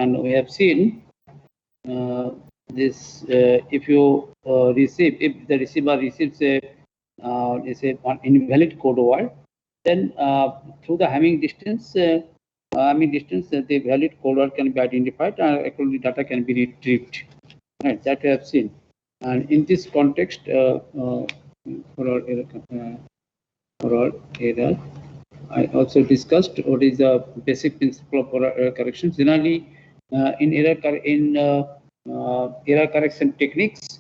and we have seen this. If you if the receiver receives an invalid code word, then through the Hamming distance, the valid code word can be identified and actually data can be retrieved. Right, that we have seen. And in this context, for our error, I also discussed what is the basic principle of error correction. Generally, in error correction techniques,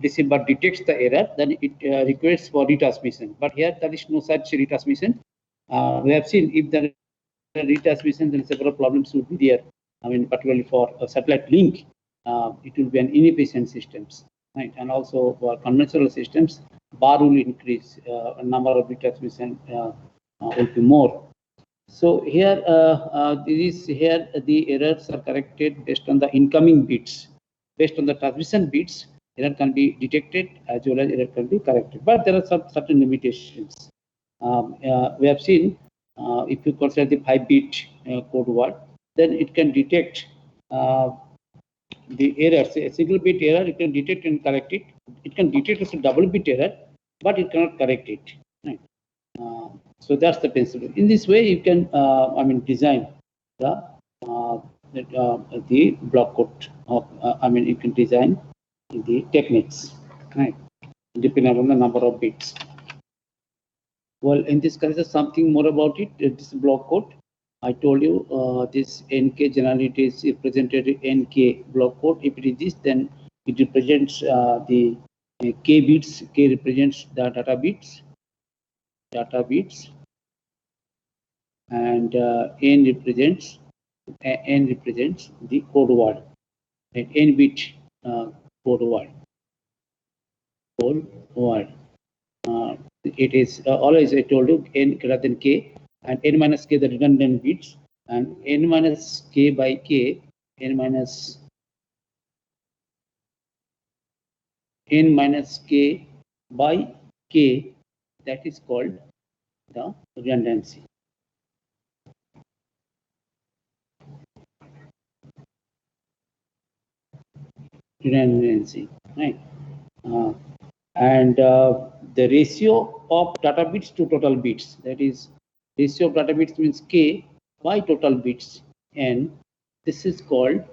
receiver detects the error, then it requests for retransmission. But here there is no such retransmission. We have seen if there is retransmission, then several problems would be there. I mean, particularly for a satellite link, it will be an inefficient systems, right? And also for conventional systems, bar will increase, number of retransmission will be more. So here, the errors are corrected based on the incoming bits. Based on the transmission bits, error can be detected as well as error can be corrected. But there are some certain limitations. We have seen if you consider the 5-bit code word, then it can detect the errors. A single bit error, it can detect and correct it. It can detect as a double bit error, but it cannot correct it. Right? So that's the principle. In this way, you can, design the block code. You can design the techniques, right? Depending on the number of bits. Well, in this case, something more about it. This block code. I told you this NK generally it is represented NK block code. If it is this, then it represents the K bits. K represents the data bits. And N represents the code word. And N bit code word. It is always, I told you, N greater than K, and N minus K the redundant bits, and N minus K by K, N minus K by K, that is called the redundancy. Right? And the ratio of data bits to total bits, that is, ratio of data bits means K by total bits N. This is called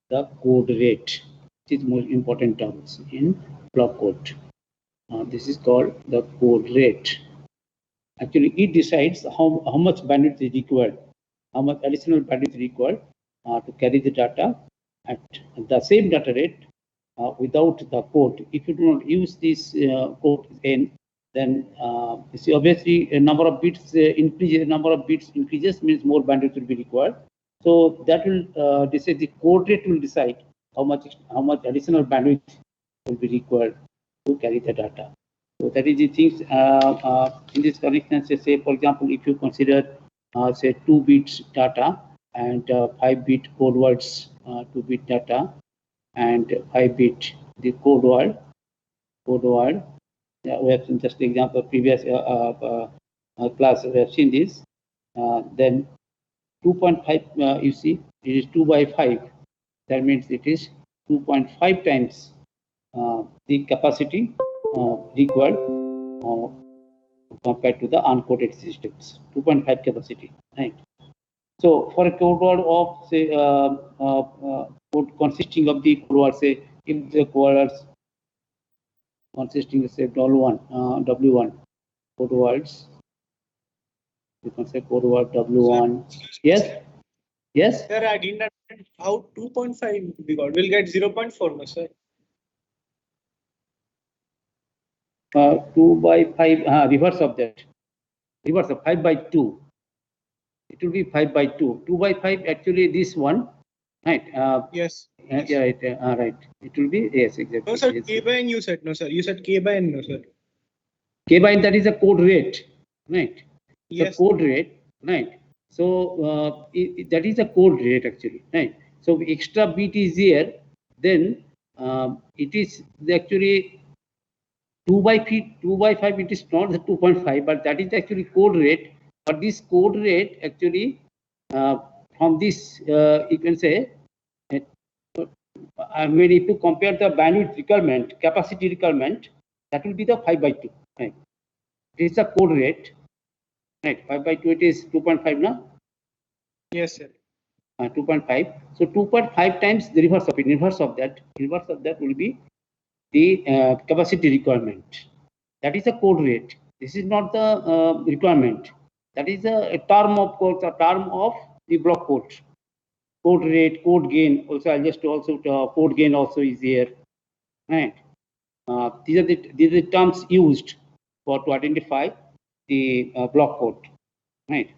the code rate. It is most important terms in block code. This is called the code rate. Actually, it decides how much bandwidth is required, how much additional bandwidth is required to carry the data at the same data rate without the code. If you do not use this code N, then you see obviously a number of bits increases means more bandwidth will be required. So that will decide, the code rate will decide how much additional bandwidth will be required to carry the data. So that is the things in this connection. Say for example, if you consider say 2 bits data and 5-bit code words, 2-bit data and 5-bit the code word. We have seen just the example previous class. We have seen this. Then 2.5. You see, it is 2 by 5. That means it is 2.5 times the capacity required compared to the uncoded systems. 2.5 capacity, right? So for a code word of say code consisting of the code word, say if the code words consisting of say W1 code words, you can say code word W1. Yes. Sir, I didn't understand how 2.5 we got. We'll get 0.4, no, sir. 2 by 5, reverse of that. Reverse of 5 by 2. It will be 5 by 2. 2 by 5, actually this one, right? Yes. Yeah, right. It will be, yes, exactly. No, sir, yes. K by N you said, no, sir. You said K by N, no, sir. K by N, that is a code rate, right? Yes. So code rate, right? So that is a code rate actually, right? So extra bit is here, then it is actually 2 by 5. It is not the 2.5, but that is actually code rate. But this code rate actually from this, you can say, I mean, if you compare the bandwidth requirement, capacity requirement, that will be the 5/2. Right? This is the code rate. Right? 5/2, it is 2.5 now. Yes, sir. 2.5. So 2.5 times the reverse of it. Reverse of that will be the capacity requirement. That is the code rate. This is not the requirement. That is a term of course, a term of the block code. Code rate, code gain. Also, I'll just also code gain also is here. Right. These are the terms used to identify the block code. Right.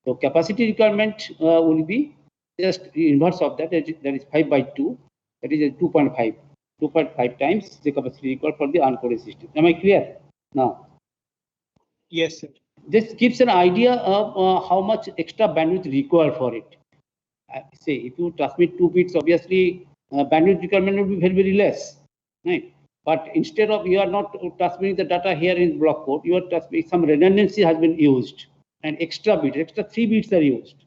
So capacity requirement will be just inverse of that. That is 5/2. That is a 2.5. 2.5 times the capacity required for the uncoded system. Am I clear now? Yes, sir. This gives an idea of how much extra bandwidth required for it. Say if you transmit 2 bits, obviously bandwidth requirement will be very, very less, right? But instead of you are not transmitting the data here in block code, you are transmitting some redundancy has been used, and extra 3 bits are used.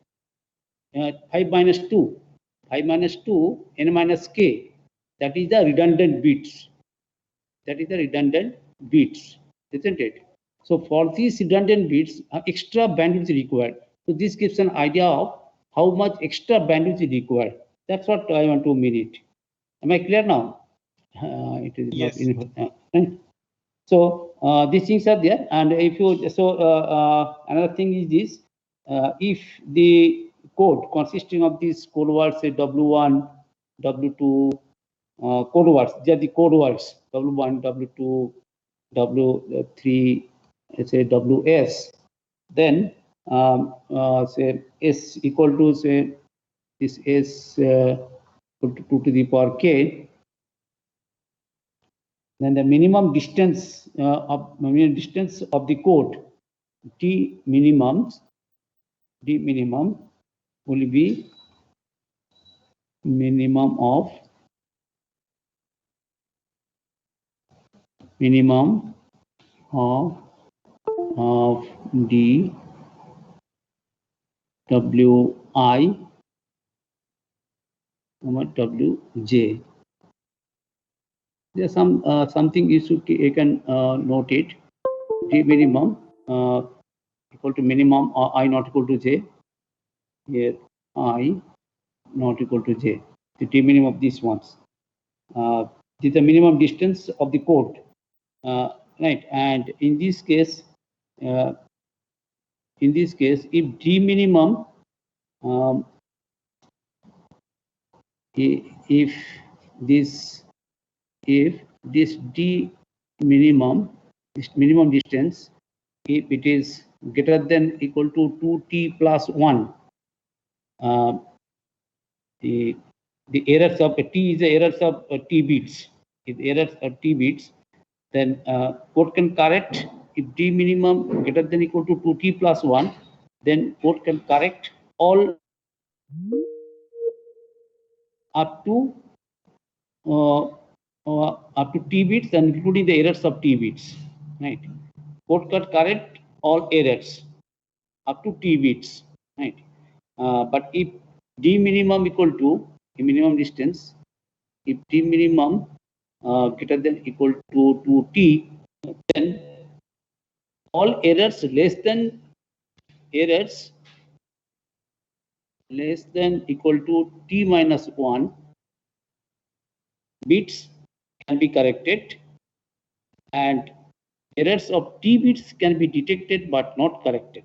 5 minus 2, n minus k. That is the redundant bits. Isn't it? So for these redundant bits, extra bandwidth is required. So this gives an idea of how much extra bandwidth is required. That's what I want to mean it. Am I clear now? It is yes. Not. Right? So these things are there, and if you another thing is this: if the code consisting of these code words, say W1, W2, code words, they are the code words W1, W2, W3, say WS, then say S equal to say this S equal to 2 to the power K, then the minimum distance of the code D minimum will be minimum of D WI WJ. There's something you can note it. D minimum equal to minimum or I not equal to J. Here I not equal to J. The D minimum of these ones. This is the minimum distance of the code, right? And in this case, if D minimum, if this D minimum, this minimum distance, if it is greater than equal to 2t plus 1, the errors of t is the errors of t bits. If errors are t bits, then code can correct. If d minimum greater than equal to 2t plus 1, then code can correct all up to t bits and including the errors of t bits. Right? Code can correct all errors up to t bits. Right? But if d minimum equal to the minimum distance, if d minimum greater than equal to 2t, then all errors less than equal to t minus 1 bits can be corrected, and errors of t bits can be detected but not corrected.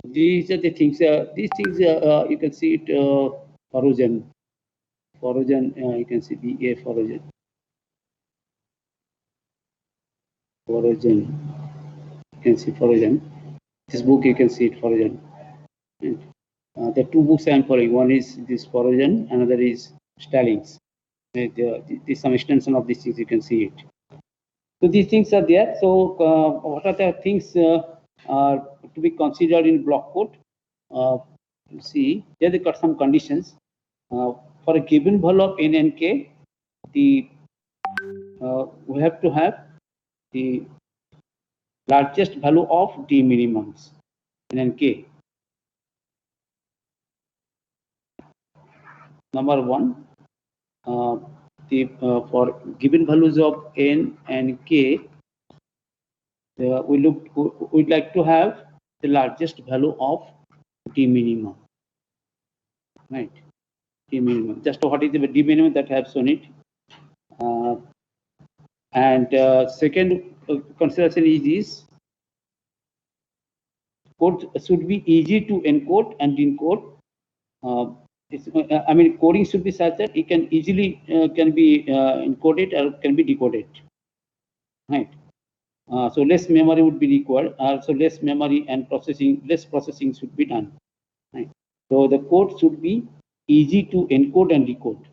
These are the things. These things you can see it. Forogen, you can see BA Forogen. You can see Forogen. This book you can see it Forogen. The two books I am following. One is this Forogen, another is Stallings. Some extension of these things you can see it. So these things are there. So what are the things are to be considered in block code? See, here they got some conditions. For a given value of n and k, we have to have the largest value of d minimums n and k. Number one, for given values of n and k, we'd like to have the largest value of d minimum, right? D minimum. Just what is the d minimum that I have shown it. And second consideration is this: code should be easy to encode and decode. I mean, coding should be such that it can easily can be encoded or can be decoded, right? So less memory would be required. So less memory and less processing should be done, right? So the code should be easy to encode and decode.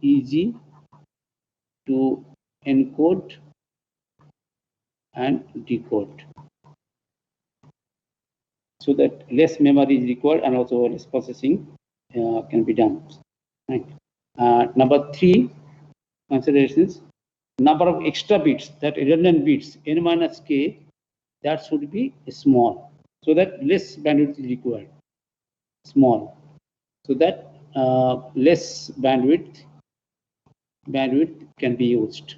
Easy to encode and decode, so that less memory is required and also less processing can be done, right? Number three considerations: number of extra bits, that redundant bits n minus k, that should be small, so that less bandwidth is required. Small, so that less bandwidth can be used,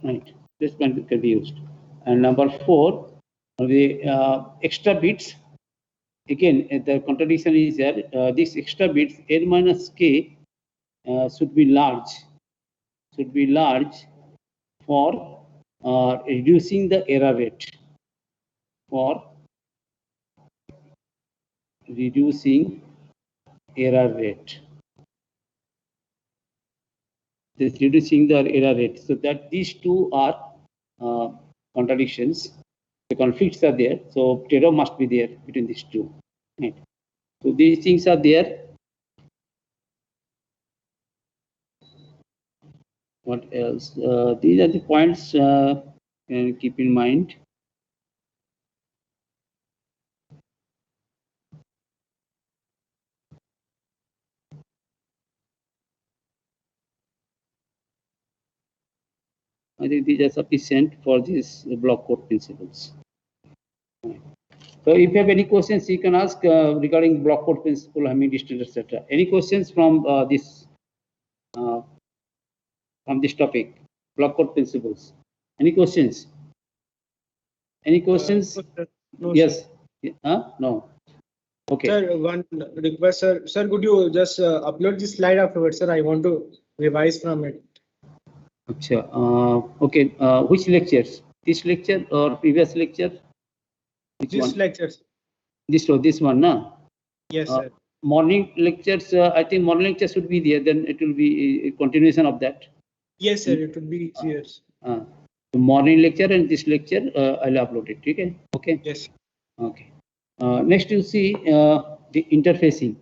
right? Less bandwidth can be used. And number four, the extra bits. Again, the contradiction is that these extra bits n minus k should be large. For reducing the error rate. For reducing error rate. This reducing the error rate. So that these two are contradictions. The conflicts are there. So trade-off must be there between these two. Right. So these things are there. What else? These are the points keep in mind. I think these are sufficient for these block code principles. So if you have any questions, you can ask regarding block code principle, Hamming distance, etc. Any questions from this topic, block code principles? Any questions? Any questions? No, yes. No. Okay. Sir, one request, sir. Sir, could you just upload this slide afterwards, sir? I want to revise from it. Achha, okay. Which lectures? This lecture or previous lecture? Which this one? lectures. This one, no? Yes, sir. Morning lectures, I think morning lecture should be there, then it will be a continuation of that. Yes, sir, it would be easier. The morning lecture and this lecture, I'll upload it. Okay? Okay? Yes. Okay. Next, you see the interfacing.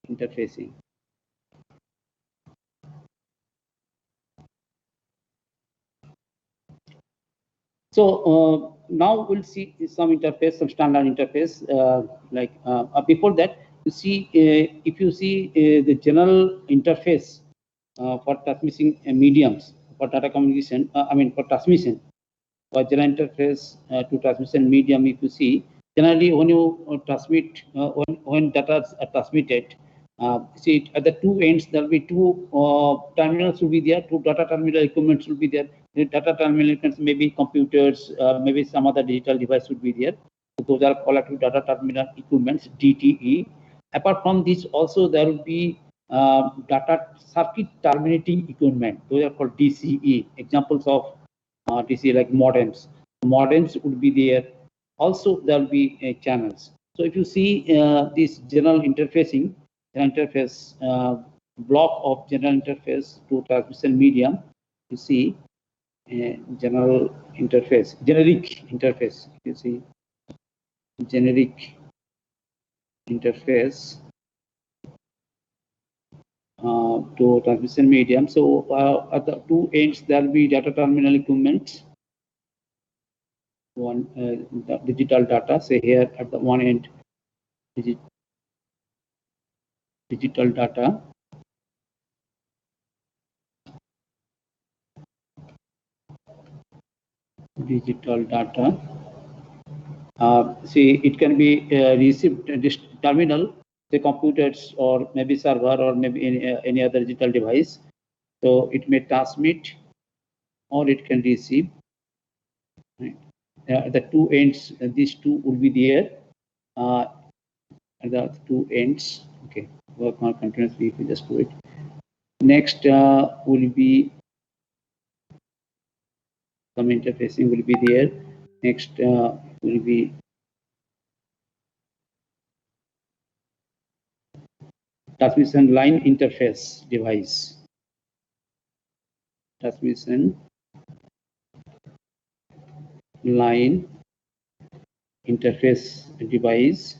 Interfacing. So now we'll see some interface, some standard interface. Before that, you see if you see the general interface for transmitting mediums for data communication. For transmission, for general interface to transmission medium. If you see, generally when you transmit, when data are transmitted, see at the two ends there will be two terminals will be there, two data terminal equipments will be there. The data terminal equipments may be computers, maybe some other digital device would be there. So those are called data terminal equipments, DTE. Apart from this, also there will be data circuit terminating equipment. Those are called DCE. Examples of DCE like modems. Modems would be there. Also, there will be channels. So if you see this general interfacing, interface block of general interface to transmission medium, you see general interface, generic interface. You see generic interface to transmission medium. So at the two ends there will be data terminal equipment. One the digital data. Say here at the one end, digital data. Digital data, See, it can be received this terminal, the computers or maybe server or maybe any other digital device. So it may transmit or it can receive. Right? The two ends, these two will be there. The two ends. Okay, work on continuously if we just do it. Next will be some interfacing will be there. Next will be transmission line interface device. Transmission line interface device.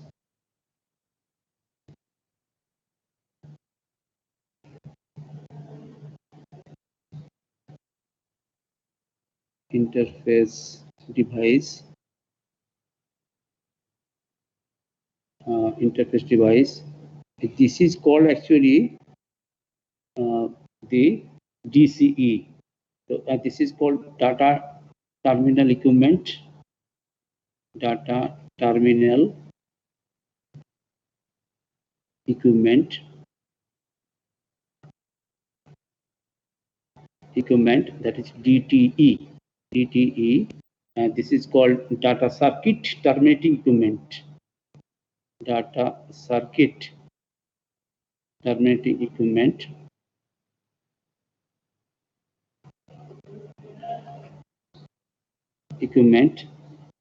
Interface device. Interface device. This is called actually the DCE. So this is called data terminal equipment. Data terminal equipment. That is DTE. DTE. And this is called data circuit terminating equipment. Data circuit terminating equipment.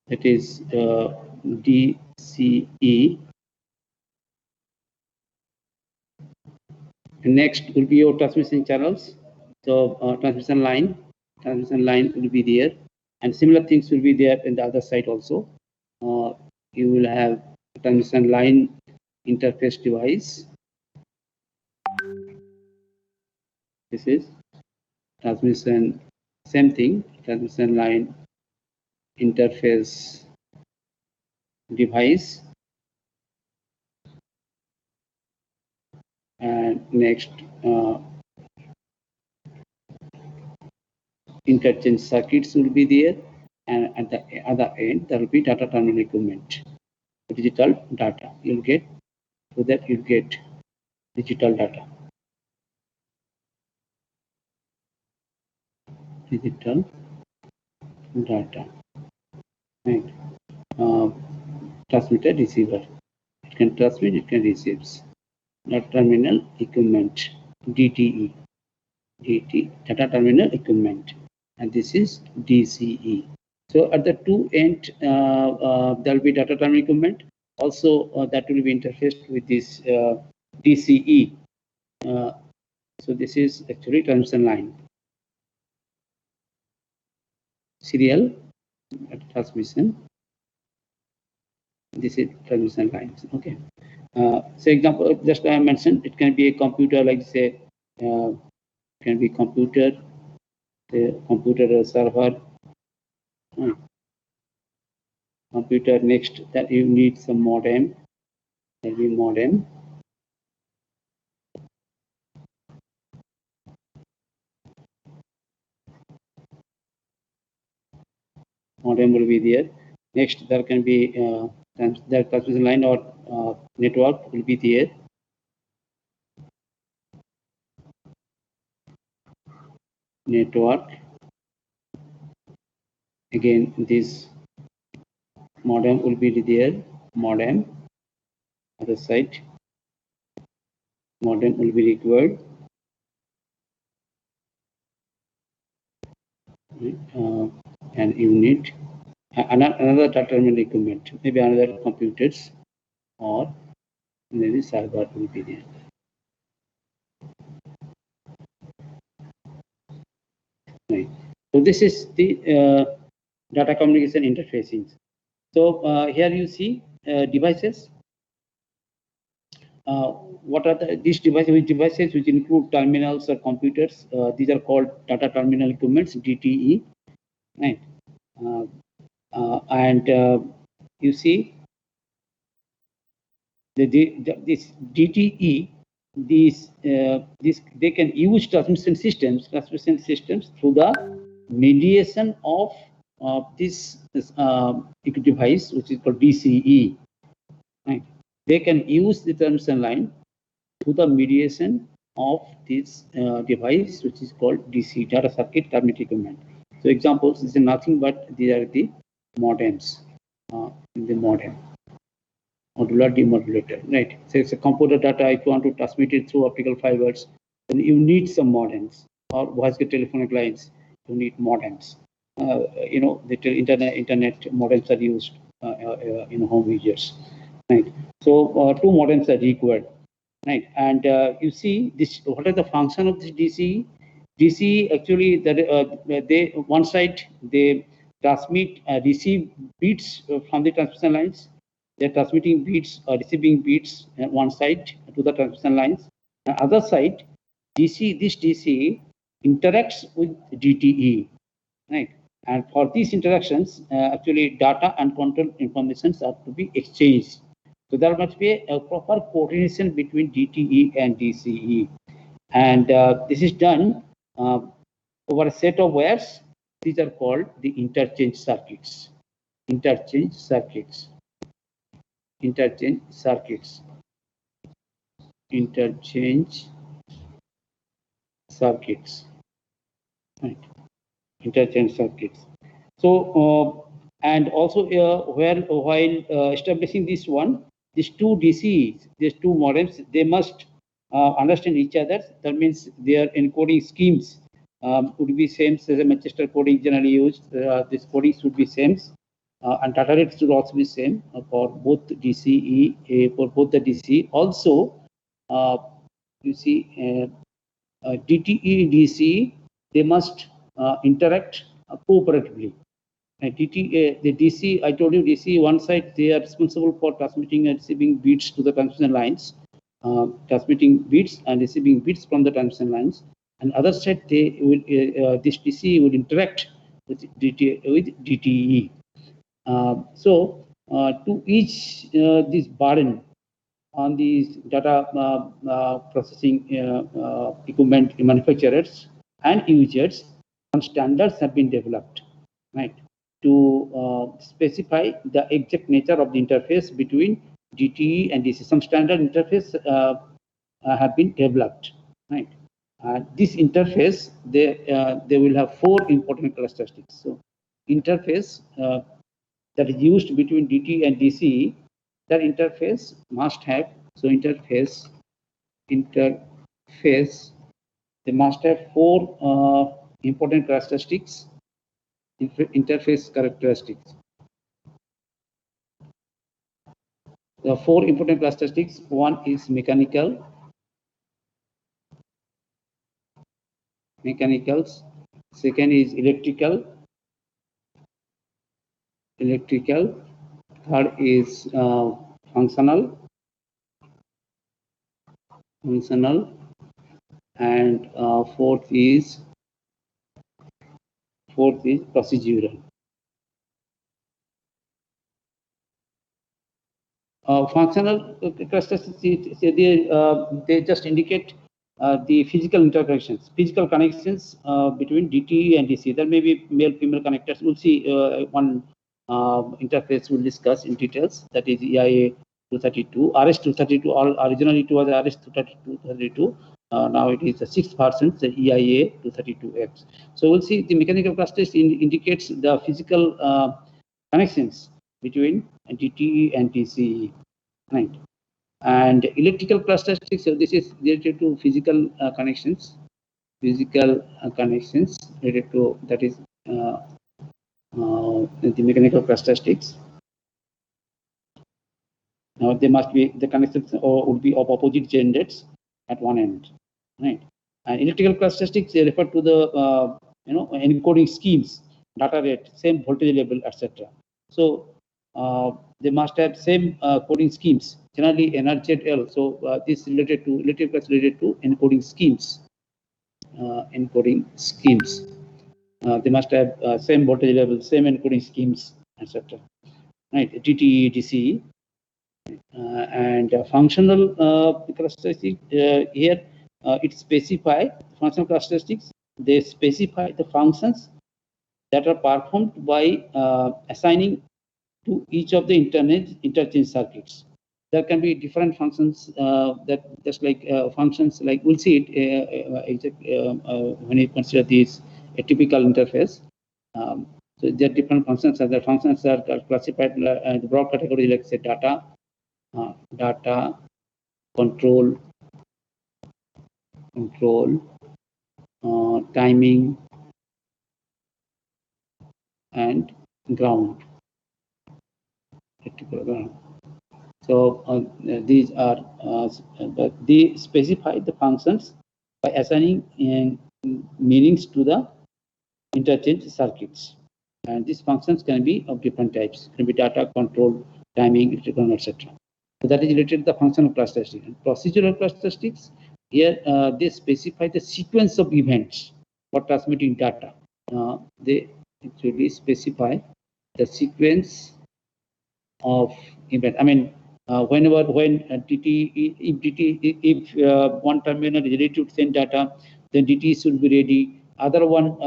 That is DCE. Next will be your transmission channels. So transmission line will be there, and similar things will be there in the other side also. You will have transmission line interface device. This is transmission, same thing, transmission line interface device. And next interchange circuits will be there, and at the other end there will be data terminal equipment, digital data you'll get, so that you get digital data. Digital data, right? Transmitter, receiver. It can transmit, it can receive. Data terminal equipment, DTE. Data terminal equipment, and this is DCE. So at the two end, there will be data terminal equipment. Also, that will be interfaced with this DCE. So this is actually transmission line. Serial transmission. This is transmission lines. Okay. So example, just I mentioned, it can be a computer, like say, can be computer, the computer server. Computer, next that you need some modem. There will be modem. Modem will be there. Next, there can be the transmission line or network will be there. Network. Again, this modem will be there. Modem. Other side. Modem will be required. And unit. Another data terminal equipment. Maybe another computers or maybe server will be there. Right. So this is the data communication interfacing. So here you see devices. What are these devices which include terminals or computers? These are called data terminal equipments, DTE. Right. And you see this DTE, this they can use transmission systems through the mediation of this device, which is called DCE, right? They can use the transmission line to the mediation of this device, which is called DC, data circuit terminate equipment. So examples, this is nothing but these are the modems in the modem. Modular demodulator, right? So it's a computer data. If you want to transmit it through optical fibers, then you need some modems, or voice telephonic lines. You need modems. The internet modems are used in home users, right? So two modems are required, right? And you see this. What is the function of this DC? DC actually they one side they transmit receive bits from the transmission lines. They're transmitting bits or receiving bits on one side to the transmission lines. The other side, this DC interacts with DTE, right? And for these interactions, actually data and control informations are to be exchanged. So there must be a proper coordination between DTE and DCE. And this is done over a set of wires. These are called the interchange circuits. Interchange circuits. Interchange circuits. Interchange circuits. Right. Interchange circuits. So, and also while establishing this one, these two DCs, these two modems, they must understand each other. That means their encoding schemes would be same as the Manchester coding generally used. This coding should be same. And data rate should also be same for both DCE, for both the DC. Also, you see, DTE, DC, they must interact cooperatively. The DC, I told you, DC, one side, they are responsible for transmitting and receiving bits to the transmission lines, transmitting bits and receiving bits from the transmission lines. And other side, they will, this DC will interact with DTE. So to each this burden on these data processing equipment manufacturers and users, some standards have been developed, right, to specify the exact nature of the interface between DTE and DC. Some standard interface have been developed, right. This interface, they will have four important characteristics. So interface that is used between DT and DC, that interface must have, so interface, they must have four important characteristics, interface characteristics. The four important characteristics, one is mechanicals, second is electrical, third is functional, and fourth is procedural. Functional characteristics, they just indicate the physical interconnections, physical connections between DTE and DC. There may be male-female connectors. We'll see one interface we'll discuss in details. That is EIA 232. RS232, originally it was RS232. Now it is the sixth version, the EIA 232X. So we'll see the mechanical characteristics indicates the physical connections between DTE and DCE, right? And electrical characteristics, so this is related to physical connections, related to, that is the mechanical characteristics. Now they must be, the connections would be of opposite genders at one end, right? And electrical characteristics, they refer to the encoding schemes, data rate, same voltage level, etc. So they must have same coding schemes, generally NRZ. So this related to electrical related to encoding schemes. They must have same voltage level, same encoding schemes, etc. Right, DTE, DCE, and functional characteristics here. It specify functional characteristics. They specify the functions that are performed by assigning to each of the interchange circuits. There can be different functions that just like functions like we'll see it when you consider this a typical interface. So there are different functions, and the functions are classified in broad categories like say data, control, timing, and ground. So these are they specify the functions by assigning meanings to the interchange circuits, and these functions can be of different types. Can be data, control, timing, etc. So that is related to the functional characteristics. And procedural characteristics, here they specify the sequence of events for transmitting data. They actually specify the sequence of event. I mean, when if one terminal is ready to send data, then DT should be ready. Other one,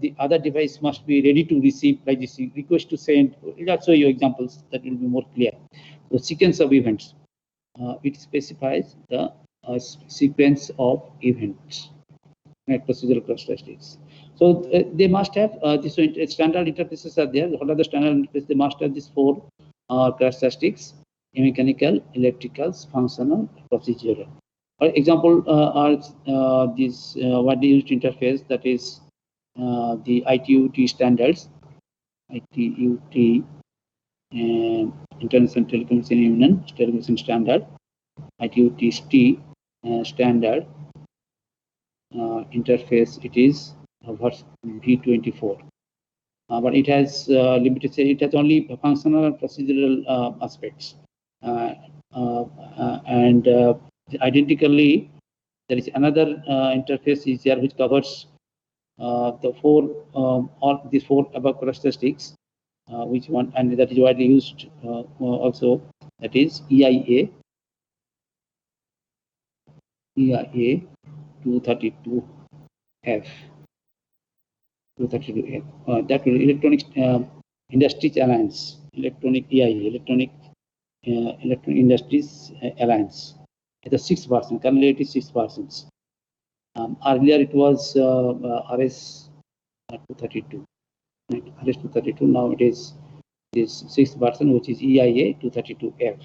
the other device must be ready to receive, like this request to send. I'll show you examples that will be more clear. The sequence of events. It specifies the sequence of events. Procedural characteristics. So they must have this standard interfaces are there. What are the standard interfaces? They must have these four characteristics: mechanical, electrical, functional, procedural. For example, are this widely used interface, that is the ITU-T standards, ITU-T, International Telecommunication Union Telecommunication Standard, ITU-T standard. Interface, it is V24, but it has limited. It has only functional and procedural aspects, and identically, there is another interface is there which covers the four all these four above characteristics, which one, and that is widely used also. That is EIA 232F. 232F. That will Electronic Industries Alliance, Electronic EIA, Electronic Industries Alliance. It's a 6 version. Currently, it is 6 versions. Earlier, it was RS 232. Right? RS 232. Now it is this 6th version, which is EIA 232F.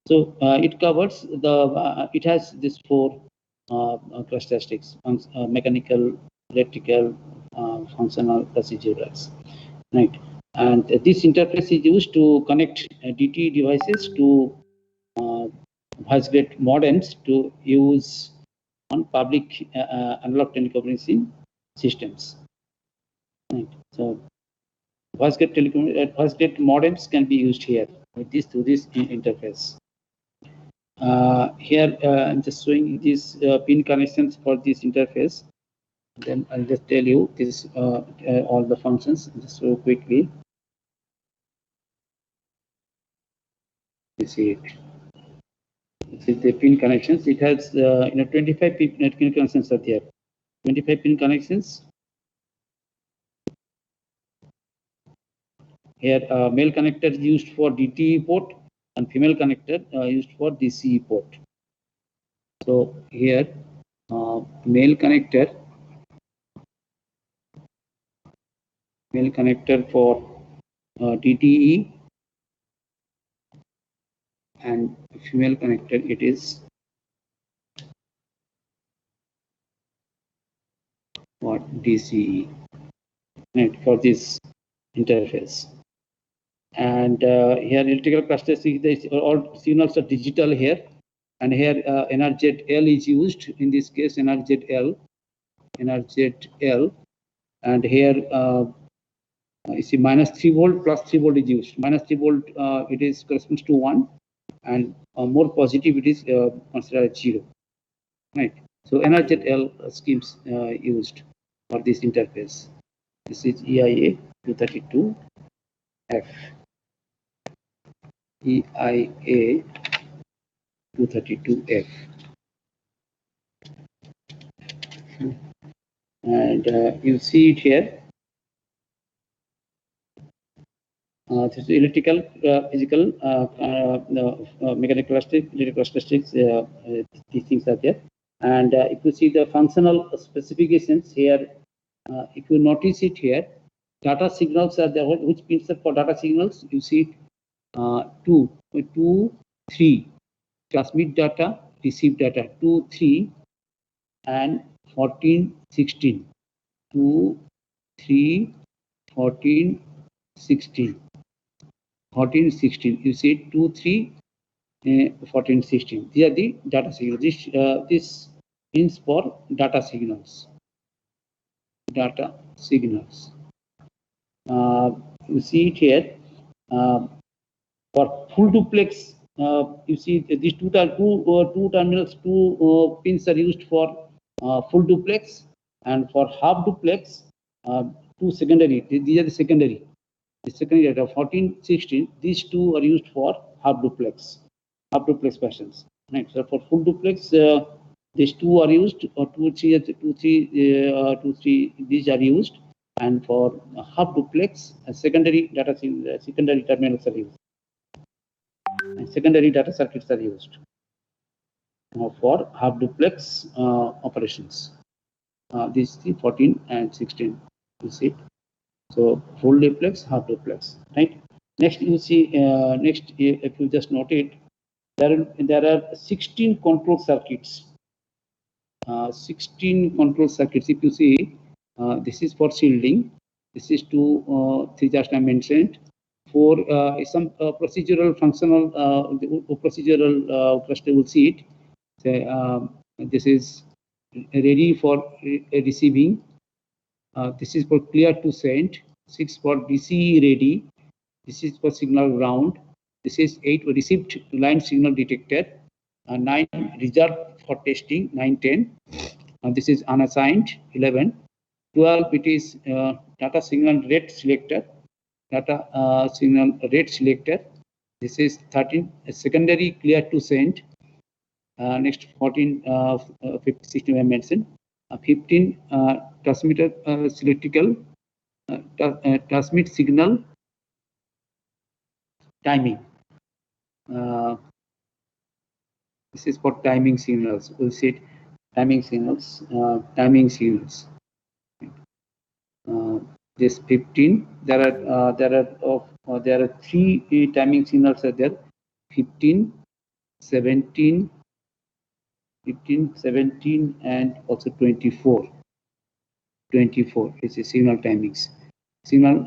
So it covers the. It has these four characteristics: mechanical, electrical, functional, procedurals. Right. And this interface is used to connect DT devices to voice gate modems to use on public analog telecommunication systems. Right. So voice gate modems can be used here with this through this interface. Here I'm just showing these pin connections for this interface. Then I'll just tell you this all the functions just so quickly. You see it. This is the pin connections. It has 25 pin connections are there. 25 pin connections. Here male connector used for DTE port and female connector used for DCE port. So here male connector for DTE, and female connector, it is what DCE, right, for this interface. And here electrical characteristics, all signals are digital here, and here NRZ-L is used. In this case, NRZ-L, and here you see -3 volt plus 3 volt is used. -3 volt it is corresponds to 1, and more positive it is considered 0. Right. So NRZ-L schemes used for this interface. This is EIA 232F. EIA 232F. And you see it here. This is electrical, physical, mechanical characteristics. These things are there. And if you see the functional specifications here, if you notice it here, data signals are there. Which pins are for data signals? You see 2, 3. Transmit data, receive data. 2, 3, and 14, 16. 2, 3, 14, 16. 14, 16. You see 2, 3, 14, 16. These are the data signals. This means for data signals. Data signals. You see it here. For full duplex, you see these two terminals, two pins are used for full duplex, and for half duplex, two secondary. These are the secondary. The secondary data 14, 16. These two are used for half duplex versions. Right. So for full duplex, these two are used, or 2, 3, 2, 3. These are used, and for half duplex, secondary terminals are used. And secondary data circuits are used for half duplex operations. This is 14 and 16. You see, so full duplex, half duplex, right? Next, you see, if you just note it, there are 16 control circuits. 16 control circuits. If you see, this is for shielding. This is 2, 3 just I mentioned. For some procedural functional procedural cluster, will see it. Say, this is ready for receiving. This is for clear to send. 6 for DC ready. This is for signal ground. This is 8 for received line signal detected. 9 reserved for testing. 9, 10. This is unassigned. 11. 12 it is data signal rate selector. Data signal rate selector. This is 13 secondary clear to send. Next 14, 15, 16 I mentioned. 15 transmitter electrical transmit signal timing. This is for timing signals. We'll see it. Timing signals. This 15. There are 3 timing signals are there. 15, 17, and also 24. 24 is a signal timings. Signal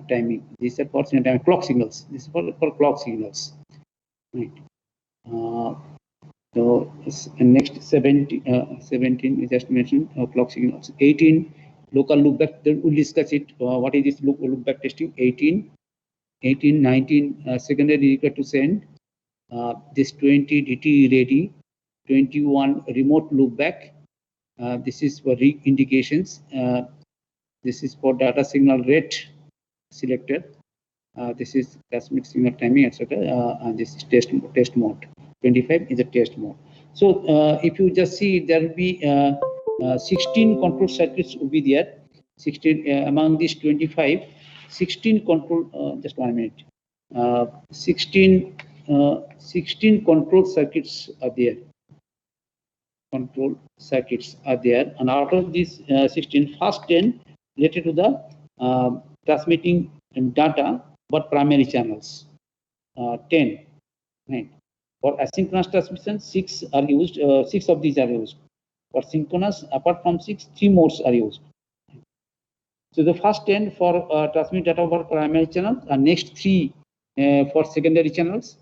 timing. These are for signal timing. Clock signals. This is for clock signals. Right. So next 17 we just mentioned clock signals. 18 local loopback. Then we'll discuss it. What is this loopback testing? 18, 19 secondary required to send. This 20 DT ready. 21 remote loopback. This is for indications. This is for data signal rate selected. This is transmit signal timing, etc. And this is test mode. 25 is a test mode. So if you just see, there will be 16 control circuits will be there. 16 among these 25, 16 control. Just 1 minute. 16 control circuits are there. Control circuits are there, and out of these 16, first 10 related to the transmitting data but primary channels. 10, right? For asynchronous transmission, 6 are used. 6 of these are used. For synchronous, apart from 6, 3 more are used. So the first 10 for transmit data for primary channels, and next 3 for secondary channels.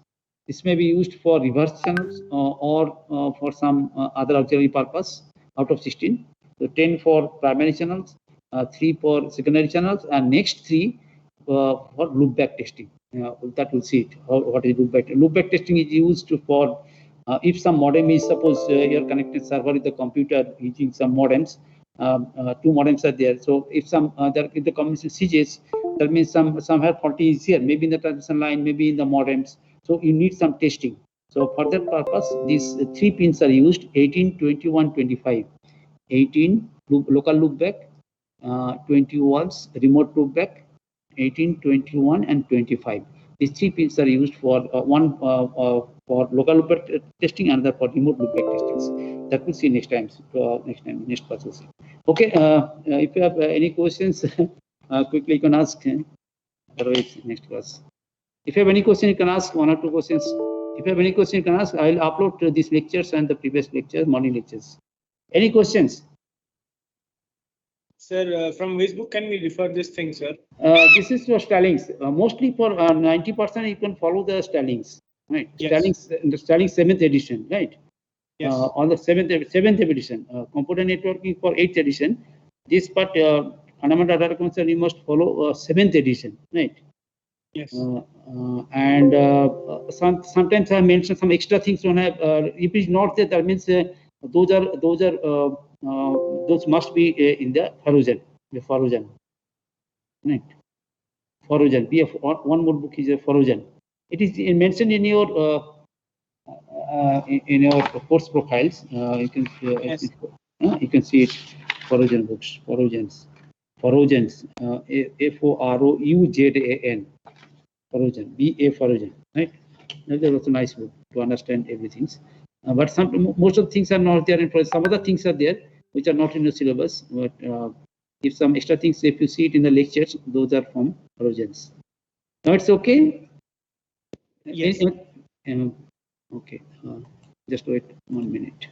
This may be used for reverse channels or for some other auxiliary purpose out of 16. So 10 for primary channels, 3 for secondary channels, and next 3 for loopback testing. That will see it. What is loopback? Loopback testing is used for if some modem is, suppose your connected server is the computer using some modems. 2 modems are there. So if some if the communication ceases, that means somewhere faulty is here. Maybe in the transmission line, maybe in the modems. So you need some testing. So for that purpose, these 3 pins are used: 18, 21, 25. 18 local loopback, 20 volts remote loopback, 18, 21, and 25. These 3 pins are used for one for local loopback testing, another for remote loopback testings. That we'll see next time. Next class we'll see. Okay. If you have any questions, quickly you can ask. Otherwise, next class. If you have any question, you can ask 1 or 2 questions. If you have any question, you can ask. I will upload these lectures and the previous lectures, morning lectures. Any questions? Sir, from which book can we refer this thing, sir? This is for Stallings. Mostly for 90%, you can follow the Stallings, right? Yes. Stallings 7th edition, right? Yes. On the 7th edition, computer networking for 8th edition. This part, fundamental data concept, you must follow 7th edition, right? Yes. And sometimes I mentioned some extra things. When if it's not there, that means those must be in the Farujan, right? Farujan. One more book is a Farujan. It is mentioned in your course profiles. You can Yes. you can see it. Farujan books. Farujans. F-O-R-O-U-Z-A-N. Farujan. B.A. Farujan. Right. That was a nice book to understand everything. But most of the things are not there. And some other things are there which are not in the syllabus. But if some extra things, if you see it in the lectures, those are from Farujans. Now it's okay. Yes. Okay. Just wait 1 minute.